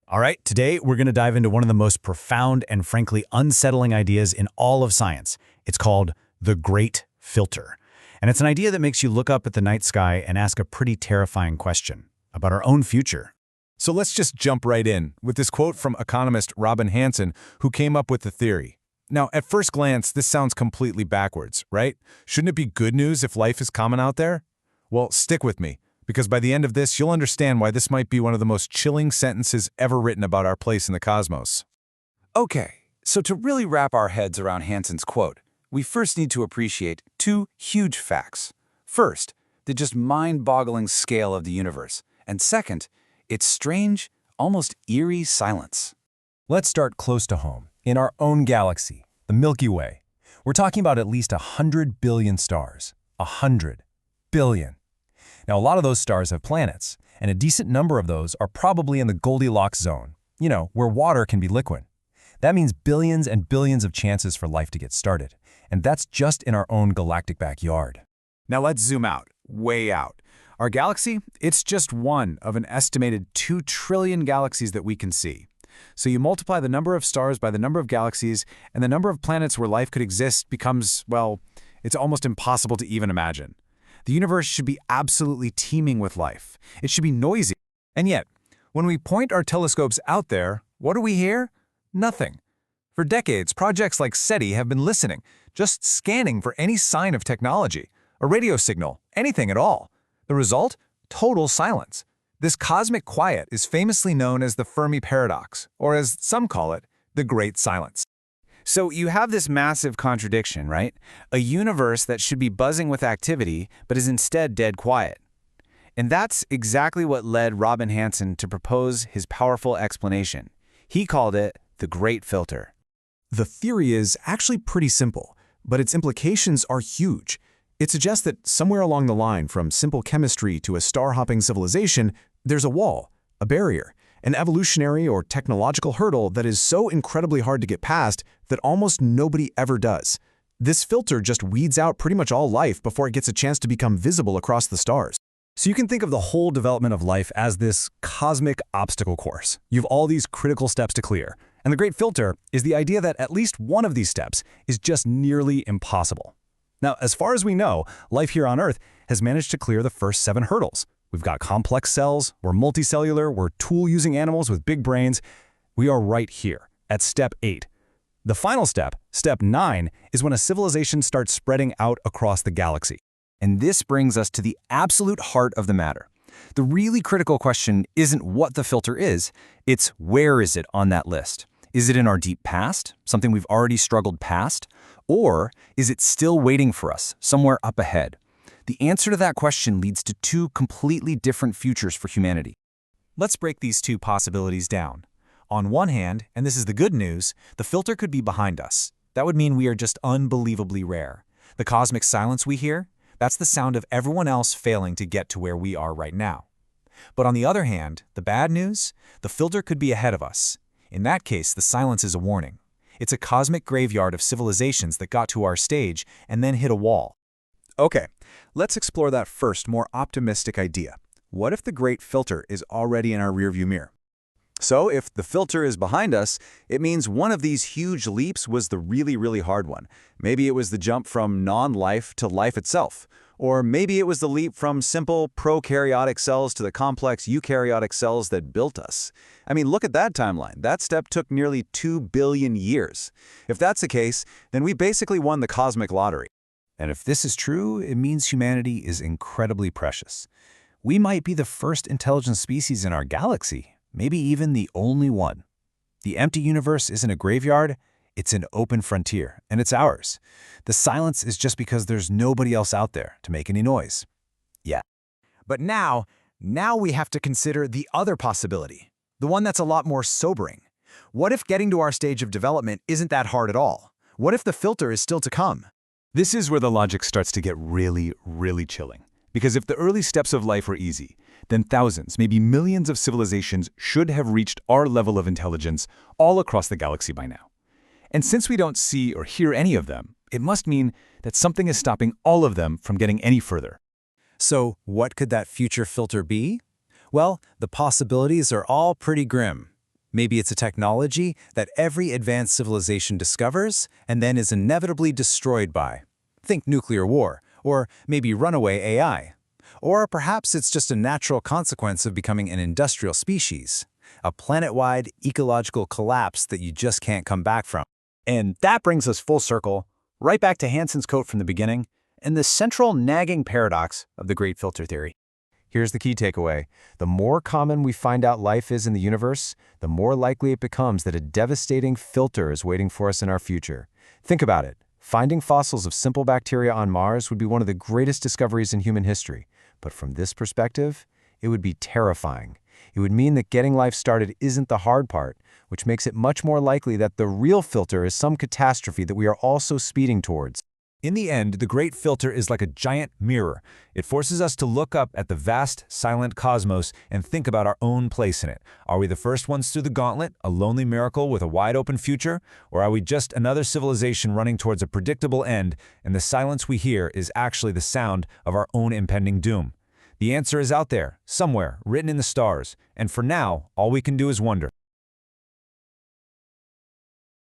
All right, today we're going to dive into one of the most profound and frankly unsettling ideas in all of science. It's called the Great Filter. And it's an idea that makes you look up at the night sky and ask a pretty terrifying question about our own future. So let's just jump right in with this quote from economist Robin Hanson, who came up with the theory. Now, at first glance, this sounds completely backwards, right? Shouldn't it be good news if life is common out there? Well, stick with me, because by the end of this, you'll understand why this might be one of the most chilling sentences ever written about our place in the cosmos. Okay, so to really wrap our heads around Hanson's quote, we first need to appreciate two huge facts. First, the just mind-boggling scale of the universe, and second, its strange, almost eerie silence. Let's start close to home, in our own galaxy, the Milky Way. We're talking about at least 100 billion stars. 100 billion. Now, a lot of those stars have planets, and a decent number of those are probably in the Goldilocks zone, where water can be liquid. That means billions and billions of chances for life to get started, and that's just in our own galactic backyard. Now let's zoom out, way out. Our galaxy, it's just one of an estimated 2 trillion galaxies that we can see. So you multiply the number of stars by the number of galaxies, and the number of planets where life could exist becomes, well, it's almost impossible to even imagine. The universe should be absolutely teeming with life. It should be noisy. And yet, when we point our telescopes out there, what do we hear? Nothing. For decades, projects like SETI have been listening, just scanning for any sign of technology, a radio signal, anything at all. The result? Total silence. This cosmic quiet is famously known as the Fermi Paradox, or as some call it, the Great Silence. So you have this massive contradiction, right? A universe that should be buzzing with activity, but is instead dead quiet. And that's exactly what led Robin Hanson to propose his powerful explanation. He called it the Great Filter. The theory is actually pretty simple, but its implications are huge. It suggests that somewhere along the line, from simple chemistry to a star-hopping civilization, there's a wall, a barrier, an evolutionary or technological hurdle that is so incredibly hard to get past that almost nobody ever does. This filter just weeds out pretty much all life before it gets a chance to become visible across the stars. So you can think of the whole development of life as this cosmic obstacle course. You have all these critical steps to clear. And the Great Filter is the idea that at least one of these steps is just nearly impossible. Now, as far as we know, life here on Earth has managed to clear the first 7 hurdles. We've got complex cells, we're multicellular, we're tool-using animals with big brains. We are right here at step 8. The final step, step 9, is when a civilization starts spreading out across the galaxy. And this brings us to the absolute heart of the matter. The really critical question isn't what the filter is, it's where is it on that list? Is it in our deep past, something we've already struggled past? Or is it still waiting for us, somewhere up ahead? The answer to that question leads to 2 completely different futures for humanity. Let's break these 2 possibilities down. On one hand, and this is the good news, the filter could be behind us. That would mean we are just unbelievably rare. The cosmic silence we hear, that's the sound of everyone else failing to get to where we are right now. But on the other hand, the bad news, the filter could be ahead of us. In that case, the silence is a warning. It's a cosmic graveyard of civilizations that got to our stage and then hit a wall. Okay, let's explore that first, more optimistic idea. What if the Great Filter is already in our rearview mirror? So if the filter is behind us, it means one of these huge leaps was the really hard one. Maybe it was the jump from non-life to life itself. Or maybe it was the leap from simple prokaryotic cells to the complex eukaryotic cells that built us. I mean, look at that timeline. That step took nearly 2 billion years. If that's the case, then we basically won the cosmic lottery. And if this is true, it means humanity is incredibly precious. We might be the first intelligent species in our galaxy, maybe even the only one. The empty universe isn't a graveyard, it's an open frontier, and it's ours. The silence is just because there's nobody else out there to make any noise. Yeah. But now we have to consider the other possibility, the one that's a lot more sobering. What if getting to our stage of development isn't that hard at all? What if the filter is still to come? This is where the logic starts to get really chilling. Because if the early steps of life were easy, then thousands, maybe millions of civilizations should have reached our level of intelligence all across the galaxy by now. And since we don't see or hear any of them, it must mean that something is stopping all of them from getting any further. So what could that future filter be? Well, the possibilities are all pretty grim. Maybe it's a technology that every advanced civilization discovers and then is inevitably destroyed by. Think nuclear war, or maybe runaway AI. Or perhaps it's just a natural consequence of becoming an industrial species, a planet-wide ecological collapse that you just can't come back from. And that brings us full circle, right back to Hanson's quote from the beginning, and the central nagging paradox of the Great Filter Theory. Here's the key takeaway. The more common we find out life is in the universe, the more likely it becomes that a devastating filter is waiting for us in our future. Think about it. Finding fossils of simple bacteria on Mars would be one of the greatest discoveries in human history. But from this perspective, it would be terrifying. It would mean that getting life started isn't the hard part, which makes it much more likely that the real filter is some catastrophe that we are also speeding towards. In the end, the Great Filter is like a giant mirror. It forces us to look up at the vast, silent cosmos and think about our own place in it. Are we the first ones through the gauntlet, a lonely miracle with a wide-open future? Or are we just another civilization running towards a predictable end, and the silence we hear is actually the sound of our own impending doom? The answer is out there, somewhere, written in the stars, and for now, all we can do is wonder.